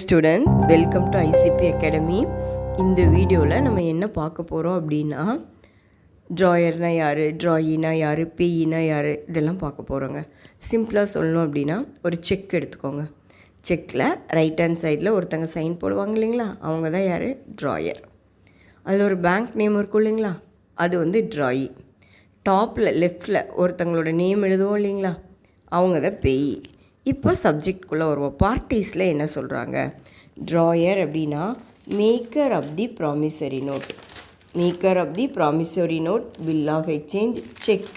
Student, welcome to ICP academy. இந்த வீடியோவில் நம்ம என்ன பார்க்க போகிறோம் அப்படின்னா, ட்ராயர்னா யார், ட்ராயினா யார், பேயினா யார், இதெல்லாம் பார்க்க போகிறோங்க. சிம்பிளாக சொல்லணும் அப்படின்னா, ஒரு செக் எடுத்துக்கோங்க. செக்கில் ரைட் ஹேண்ட் சைடில் ஒருத்தங்க சைன் போடுவாங்க இல்லைங்களா, அவங்க தான் யார், ட்ராயர். அதில் ஒரு பேங்க் நேம் இருக்கும் இல்லைங்களா, அது வந்து ட்ராயி. டாப்பில் லெஃப்டில் ஒருத்தங்களோட நேம் எழுதுவோம் இல்லைங்களா, அவங்க தான் பேயி. இப்போ சப்ஜெக்ட்குள்ளே வருவோம். பார்ட்டிஸில் என்ன சொல்கிறாங்க, ட்ராயர் அப்படின்னா maker of the promissory note, maker of the promissory note, bill of exchange, cheque,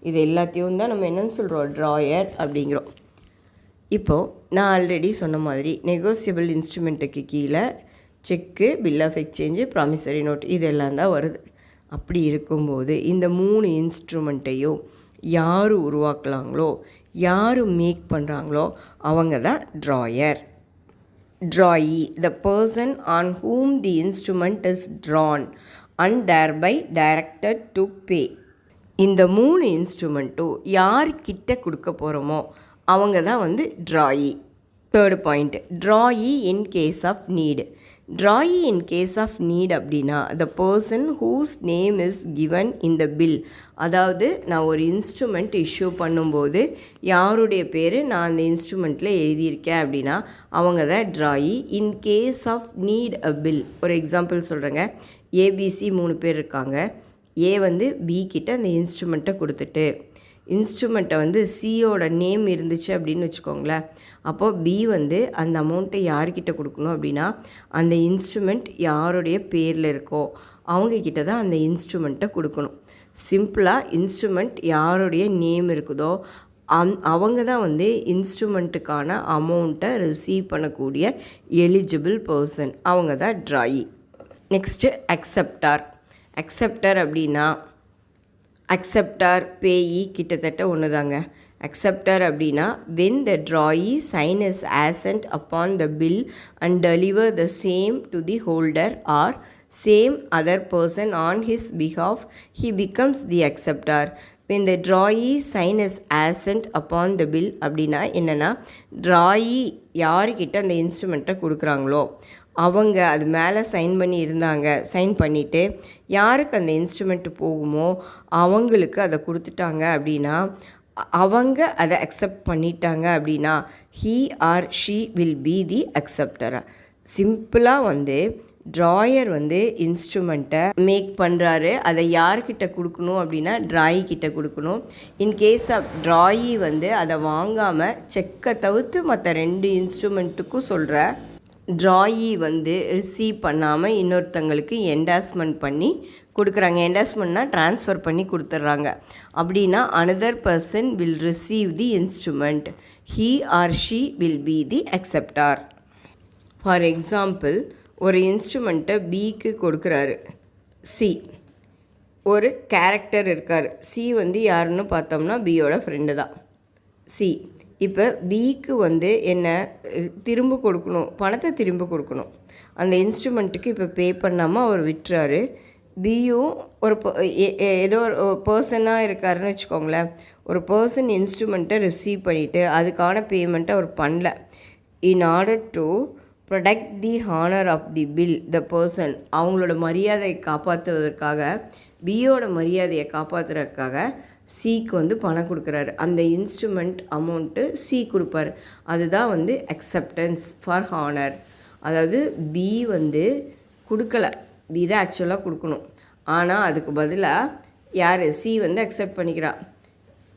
இது எல்லாத்தையும் தான் நம்ம என்னென்னு சொல்கிறோம், ட்ராயர் அப்படிங்கிறோம். இப்போது நான் ஆல்ரெடி சொன்ன மாதிரி நெகோசியபிள் இன்ஸ்ட்ருமெண்ட்டுக்கு கீழே cheque, bill of exchange, promissory note இதெல்லாம் தான் வருது. அப்படி இருக்கும்போது இந்த 3 இன்ஸ்ட்ருமெண்ட்டையும் யார் உருவாக்கலாங்களோ, யார் மேக் பண்ணுறாங்களோ அவங்க தான் drawer. Drawee, the person on whom the instrument is drawn and thereby directed to pay. இந்த 3 இன்ஸ்ட்ருமெண்ட்டும் யார்கிட்ட கொடுக்க போகிறோமோ அவங்க தான் வந்து drawee. Third point, drawee in case of need. Drawee in case of need அப்படின்னா the person whose name is given in the bill. அதாவது நான் ஒரு இன்ஸ்ட்ருமெண்ட் இஷ்யூ பண்ணும்போது யாருடைய பேர் நான் அந்த இன்ஸ்ட்ருமெண்ட்டில் எழுதியிருக்கேன் அப்படின்னா அவங்க தான் drawee in case of need a bill. ஒரு எக்ஸாம்பிள் சொல்கிறேங்க. ஏபிசி 3 பேர் இருக்காங்க. ஏ வந்து பி கிட்ட அந்த இன்ஸ்ட்ருமெண்ட்டை கொடுத்துட்டு, இன்ஸ்ட்ருமெண்ட்டை வந்து சியோட நேம் இருந்துச்சு அப்படின்னு வச்சுக்கோங்களேன். அப்போது பி வந்து அந்த அமௌண்ட்டை யார்கிட்ட கொடுக்கணும் அப்படின்னா அந்த இன்ஸ்ட்ருமெண்ட் யாருடைய பேரில் இருக்கோ அவங்கக்கிட்ட தான் அந்த இன்ஸ்ட்ருமெண்ட்டை கொடுக்கணும். சிம்பிளாக இன்ஸ்ட்ருமெண்ட் யாருடைய நேம் இருக்குதோ அவங்க தான் வந்து இன்ஸ்ட்ருமெண்ட்டுக்கான அமௌண்ட்டை ரிசீவ் பண்ணக்கூடிய எலிஜிபிள் பர்சன், அவங்க தான் ட்ராயி. Next acceptor. அக்செப்டர் அப்படின்னா அக்செப்டார், பேயி கிட்டத்தட்ட ஒன்று தாங்க. அக்செப்டர் அப்படின்னா when the drawee sign is assent upon the bill and deliver the same to the holder or same other person on his behalf, he becomes the acceptor. when the drawee sign is assent upon the bill அப்படின்னா என்னென்னா, ட்ராயி யார்கிட்ட அந்த இன்ஸ்ட்ருமெண்ட்டை கொடுக்குறாங்களோ அவங்க அது மேலே sign பண்ணி இருந்தாங்க, சைன் பண்ணிவிட்டு யாருக்கு அந்த இன்ஸ்ட்ருமெண்ட்டு போகுமோ அவங்களுக்கு அதை கொடுத்துட்டாங்க அப்படின்னா, அவங்க அதை அக்செப்ட் பண்ணிட்டாங்க அப்படின்னா he or she will be the acceptor. சிம்பிளாக வந்து ட்ராயர் வந்து இன்ஸ்ட்ருமெண்ட்டை மேக் பண்ணுறாரு, அதை யார்கிட்ட கொடுக்கணும் அப்படின்னா ட்ராயி கிட்ட கொடுக்கணும். இன்கேஸ் ஆஃப் ட்ராயி வந்து அதை வாங்காமல் செக்கை தவிர்த்து மற்ற 2 இன்ஸ்ட்ருமெண்ட்டுக்கும் சொல்கிற ட்ராயி வந்து ரிசீவ் பண்ணாமல் இன்னொருத்தங்களுக்கு என்டாஸ்மெண்ட் பண்ணி கொடுக்குறாங்க. என்டாஸ்மெண்ட்னா ட்ரான்ஸ்ஃபர் பண்ணி கொடுத்துட்றாங்க. அப்படின்னா another person will receive the instrument, he or she will be the acceptor. For example, ஒரு இன்ஸ்ட்ருமெண்ட்டை பிக்கு கொடுக்குறாரு சி. ஒரு கேரக்டர் இருக்கார். சி வந்து யாருன்னு பார்த்தோம்னா பியோட ஃப்ரெண்டு தான் சி. இப்போ பிக்கு வந்து என்ன திரும்ப கொடுக்கணும், பணத்தை திரும்ப கொடுக்கணும். அந்த இன்ஸ்ட்ருமெண்ட்டுக்கு இப்போ பே பண்ணாமல் அவர் விட்டுறாரு. பியும் ஒரு ஏதோ ஒரு பர்சனாக இருக்காருன்னு வச்சுக்கோங்களேன். ஒரு பர்சன் இன்ஸ்ட்ருமெண்ட்டை ரிசீவ் பண்ணிவிட்டு அதுக்கான பேமெண்ட்டை அவர் பண்ணல. In order to protect the honour of the bill, the person அவங்களோட மரியாதையை காப்பாற்றுவதற்காக, பியோட மரியாதையை காப்பாற்றுறதுக்காக சிக்கு வந்து பணம் கொடுக்குறாரு. அந்த இன்ஸ்ட்ருமெண்ட் அமௌண்ட்டு சி கொடுப்பார். அதுதான் வந்து அக்செப்டன்ஸ் ஃபார் ஹானர். அதாவது பி வந்து கொடுக்கலை, பி தான் ஆக்சுவலாக கொடுக்கணும். ஆனால் அதுக்கு பதிலாக யார், சி வந்து அக்செப்ட் பண்ணிக்கிறா.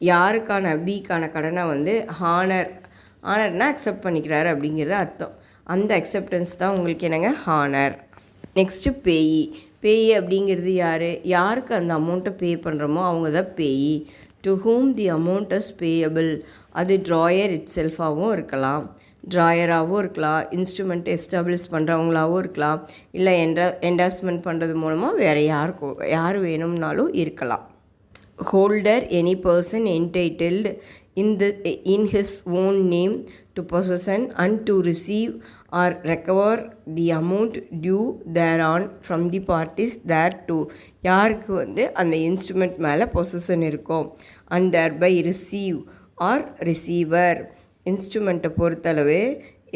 யாருக்கான, பிக்கான கடனை வந்து ஹானர்னா அக்செப்ட் பண்ணிக்கிறாரு அப்படிங்கிறது அர்த்தம். அந்த அக்செப்டன்ஸ் தான் உங்களுக்கு என்னங்க, ஹானர். நெக்ஸ்ட்டு பேயி. பேயி அப்படிங்கிறது யார், யாருக்கு அந்த அமௌண்ட்டை பே பண்ணுறோமோ அவங்க தான் payee. To whom the amount is payable. அது ட்ராயர் இட் செல்ஃபாகவும் இருக்கலாம், ட்ராயராகவும் இருக்கலாம், இன்ஸ்ட்ருமெண்ட் எஸ்டாப்ளிஷ் பண்ணுறவங்களாகவும் இருக்கலாம், இல்லை என்டாஸ்மெண்ட் பண்ணுறது மூலமாக வேறு யார் வேணும்னாலும் இருக்கலாம். Holder, any person entitled in his own name to possession and to receive or recover the amount due thereon from the parties thereto. யாருக்கு வந்து அந்த இன்ஸ்ட்ருமெண்ட் மேலே பொசஷன் இருக்கும், and thereby receive or receiver. இன்ஸ்ட்ருமெண்ட்டை பொறுத்தளவு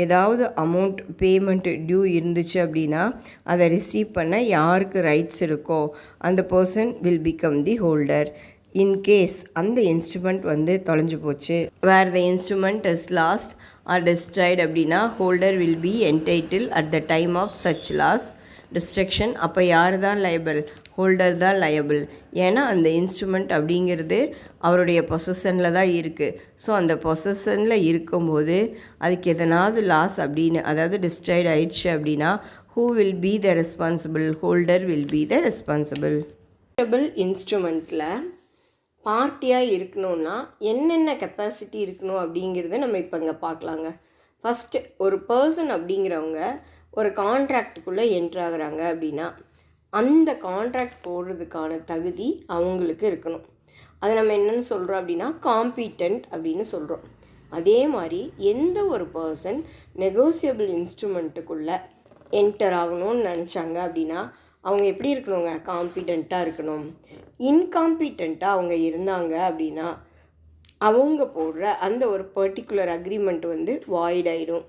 ஏதாவது அமௌண்ட் பேமெண்ட் டியூ இருந்துச்சு அப்படின்னா அதை ரிசீவ் பண்ண யாருக்கு ரைட்ஸ் இருக்கோ அந்த person will become the holder. In case அந்த இன்ஸ்ட்ருமெண்ட் வந்து தொலைஞ்சு போச்சு, where the instrument is lost or destroyed அப்படின்னா holder will be entitled at the time of such loss destruction. அப்போ யார் தான் லயபிள்? ஹோல்டர் தான் லயபிள். ஏன்னா அந்த இன்ஸ்ட்ருமெண்ட் அப்படிங்கிறது அவருடைய பொசஷனில் தான் இருக்குது. ஸோ அந்த பொசஷனில் இருக்கும்போது அதுக்கு எதனாவது லாஸ் அப்படின்னு, அதாவது டிஸ்ட்ராய்டு ஆயிடுச்சு அப்படின்னா who will be the responsible? Holder will be the responsible. இன்ஸ்ட்ருமெண்ட்டில் பார்ட்டியாக இருக்கணும்னா என்னென்ன கெப்பாசிட்டி இருக்கணும் அப்படிங்கிறத நம்ம இப்போ இங்கே பார்க்கலாங்க. ஃபஸ்ட்டு, ஒரு பர்சன் அப்படிங்கிறவங்க ஒரு கான்ட்ராக்டுக்குள்ளே என்ட்ராகிறாங்க அப்படின்னா அந்த கான்ட்ராக்ட் போடுறதுக்கான தகுதி அவங்களுக்கு இருக்கணும். அதை நம்ம என்னென்னு சொல்கிறோம் அப்படின்னா காம்பீட்டன்ட் அப்படின்னு சொல்கிறோம். அதே மாதிரி எந்த ஒரு பர்சன் நெகோசியபிள் இன்ஸ்ட்ருமெண்ட்டுக்குள்ளே என்டர் ஆகணும்னு நினச்சாங்க அப்படின்னா அவங்க எப்படி இருக்கணுங்க? காம்பிடெண்ட்டாக இருக்கணும். இன்காம்பிடெண்ட்டாக அவங்க இருந்தாங்க அப்படின்னா அவங்க போடுற அந்த ஒரு பர்டிகுலர் அக்ரிமெண்ட் வந்து வாய்ட் ஆகிடும்.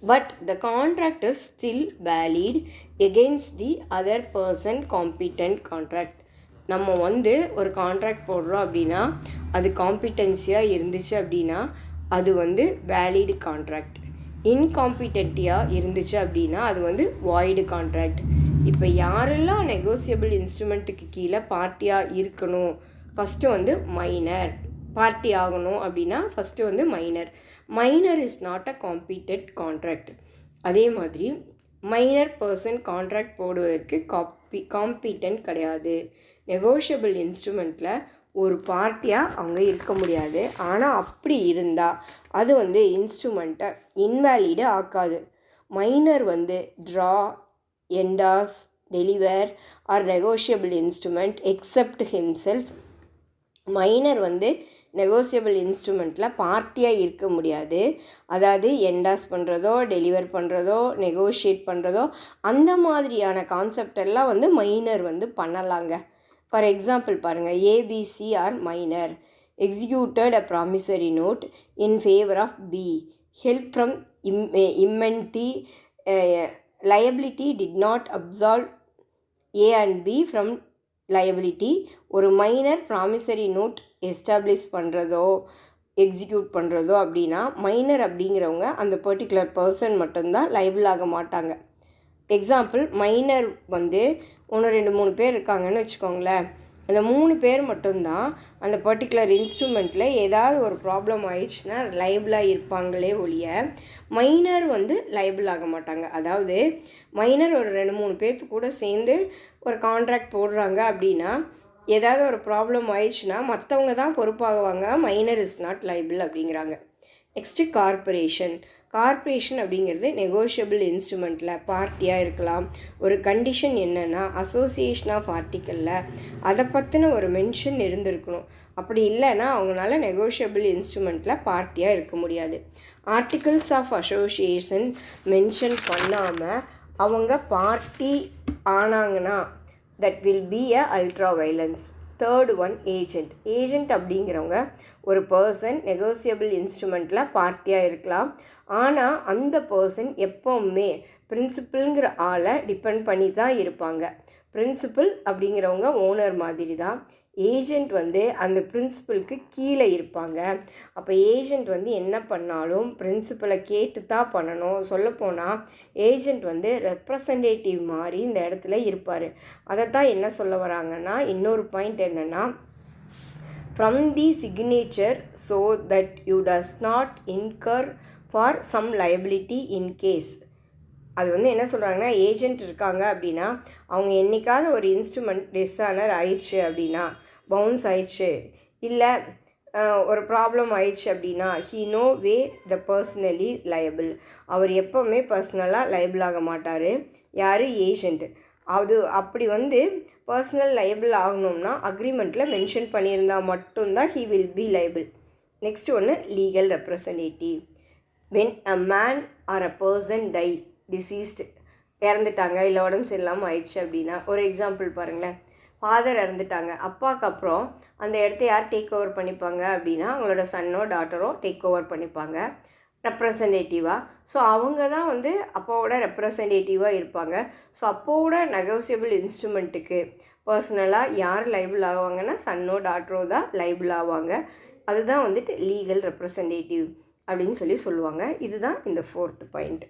But the contract is still valid against the other person competent contract. நம்ம வந்து ஒரு கான்ட்ராக்ட் போடுறோம் அப்படின்னா அது காம்பிடென்சியாக இருந்துச்சு அப்படின்னா அது வந்து வேலிட் கான்ட்ராக்ட். இன்காம்பிடென்ட்டியாக இருந்துச்சு அப்படின்னா அது வந்து வாய்டு கான்ட்ராக்ட். இப்போ யாரெல்லாம் நெகோசியபிள் இன்ஸ்ட்ருமெண்ட்டுக்கு கீழே பார்ட்டியாக இருக்கணும்? ஃபஸ்ட்டு வந்து மைனர். பார்ட்டி ஆகணும் அப்படின்னா ஃபஸ்ட்டு வந்து minor. Minor is not a competed contract. அதே மாதிரி மைனர் பர்சன் கான்ட்ராக்ட் போடுவதற்கு காம்பீட்டன்ட் கிடையாது. நெகோஷியபிள் இன்ஸ்ட்ருமெண்ட்டில் ஒரு பார்ட்டியாக அவங்க இருக்க முடியாது. ஆனால் அப்படி இருந்தால் அது வந்து இன்ஸ்ட்ருமெண்ட்டை இன்வேலிடு ஆக்காது. மைனர் வந்து draw, endorse, deliver or negotiable instrument except himself. Minor வந்து நெகோசியபிள் இன்ஸ்ட்ருமெண்ட்டில் பார்ட்டியாக இருக்க முடியாது. அதாவது என்டாஸ் பண்ணுறதோ, டெலிவர் பண்ணுறதோ, நெகோஷியேட் பண்ணுறதோ அந்த மாதிரியான கான்செப்ட் எல்லாம் வந்து மைனர் வந்து பண்ணலாங்க. ஃபார் எக்ஸாம்பிள் பாருங்கள், A B C are minor. Executed a promissory note in favour of B. Help from இம்மென்டி. liability did not absolve A and B from liability. ஒரு மைனர் ப்ராமிசரி நோட் எஸ்டாப்ளிஷ் பண்ணுறதோ எக்ஸிக்யூட் பண்ணுறதோ அப்படின்னா மைனர் அப்படிங்கிறவங்க அந்த பர்டிகுலர் பர்சன் மட்டும்தான் liable ஆக மாட்டாங்க. எக்ஸாம்பிள், மைனர் வந்து 1 2 3 பேர் இருக்காங்கன்னு வச்சுக்கோங்களேன். அந்த 3 பேர் மட்டும்தான் அந்த பர்டிகுலர் இன்ஸ்ட்ருமெண்ட்டில் ஏதாவது ஒரு ப்ராப்ளம் ஆயிடுச்சுன்னா லைபிளாக இருப்பாங்களே ஒழிய மைனர் வந்து லைபிள் ஆக மாட்டாங்க. அதாவது மைனர் ஒரு 2 3 பேர்த்து கூட சேர்ந்து ஒரு கான்ட்ராக்ட் போடுறாங்க அப்படின்னா ஏதாவது ஒரு ப்ராப்ளம் ஆயிடுச்சுன்னா மற்றவங்க தான் பொறுப்பாகுவாங்க. மைனர் இஸ் நாட் லைபிள் அப்படிங்கிறாங்க. Next corporation. கார்பரேஷன் அப்படிங்கிறது நெகோஷியபிள் இன்ஸ்ட்ருமெண்ட்டில் பார்ட்டியாக இருக்கலாம். ஒரு கண்டிஷன் என்னென்னா அசோசியேஷன் ஆஃப் ஆர்டிக்கலில் அதை பற்றின ஒரு மென்ஷன் இருந்திருக்கணும். அப்படி இல்லைன்னா அவங்களால நெகோஷியபிள் இன்ஸ்ட்ருமெண்ட்டில் பார்ட்டியாக இருக்க முடியாது. ஆர்டிகல்ஸ் ஆஃப் அசோசியேஷன் மென்ஷன் பண்ணாமல் அவங்க பார்ட்டி ஆனாங்கன்னா that will be a ultra vires. Third one, agent. Agent அப்படிங்கிறவங்க ஒரு பர்சன் நெகோசியபிள் இன்ஸ்ட்ருமெண்ட்டில் பார்ட்டியாக இருக்கலாம். ஆனால் அந்த பர்சன் எப்போவுமே பிரின்சிபல்ங்கிற ஆளை டிபெண்ட் பண்ணி தான் இருப்பாங்க. பிரின்சிபல் அப்படிங்கிறவங்க ஓனர் மாதிரி தான். ஏஜெண்ட் வந்து அந்த பிரின்சிபலுக்கு கீழே இருப்பாங்க. அப்போ ஏஜெண்ட் வந்து என்ன பண்ணாலும் பிரின்சிபலை கேட்டு தான் பண்ணணும். சொல்லப்போனால் ஏஜெண்ட் வந்து ரெப்ரசன்டேட்டிவ் மாதிரி இந்த இடத்துல இருப்பார். அதை தான் என்ன சொல்ல வராங்கன்னா, இன்னொரு பாயிண்ட் என்னென்னா, from the signature so that you does not incur for some liability in case. அது வந்து என்ன சொல்கிறாங்கன்னா, ஏஜெண்ட் இருக்காங்க அப்படின்னா அவங்க என்றைக்காவது ஒரு இன்ஸ்ட்ருமெண்ட் டிஸானர் ஆயிடுச்சு அப்படின்னா, பவுன்ஸ் ஆயிடுச்சு, இல்லை ஒரு ப்ராப்ளம் ஆயிடுச்சு அப்படின்னா he no way the personally liable. அவர் எப்போவுமே பர்சனலாக லைபிள் ஆக மாட்டார். யார்? ஏஜெண்ட். அது அப்படி வந்து பர்சனல் லைபிள் ஆகணும்னா அக்ரிமெண்ட்டில் மென்ஷன் பண்ணியிருந்தால் மட்டும்தான் he will be liable. Next ஒன்று, legal representative. When a man or a person die, deceased, இறந்துட்டாங்க, இல்லை உடம்பு சரியில்லாமல் ஆயிடுச்சு அப்படின்னா, ஒரு எக்ஸாம்பிள் பாருங்களேன். ஃபாதர் இறந்துட்டாங்க, அப்பாவுக்கு அப்புறம் அந்த இடத்த யார் டேக் ஓவர் பண்ணிப்பாங்க அப்படின்னா அவங்களோட சன்னோ டாட்டரோ டேக் ஓவர் பண்ணிப்பாங்க. ரெப்ரசன்டேட்டிவாக. ஸோ அவங்க தான் வந்து அப்பாவோட ரெப்ரசன்டேட்டிவாக இருப்பாங்க. ஸோ அப்பாவோட நெகோசியபிள் இன்ஸ்ட்ருமெண்ட்டுக்கு பர்சனலாக யார் லைபிள் ஆவாங்கன்னா சன்னோ டாட்டரோ தான் லைபிள் ஆவாங்க. அதுதான் வந்துட்டு லீகல் ரெப்ரசன்டேட்டிவ் அப்படின்னு சொல்லுவாங்க. இதுதான் இந்த 4th பாயிண்ட்.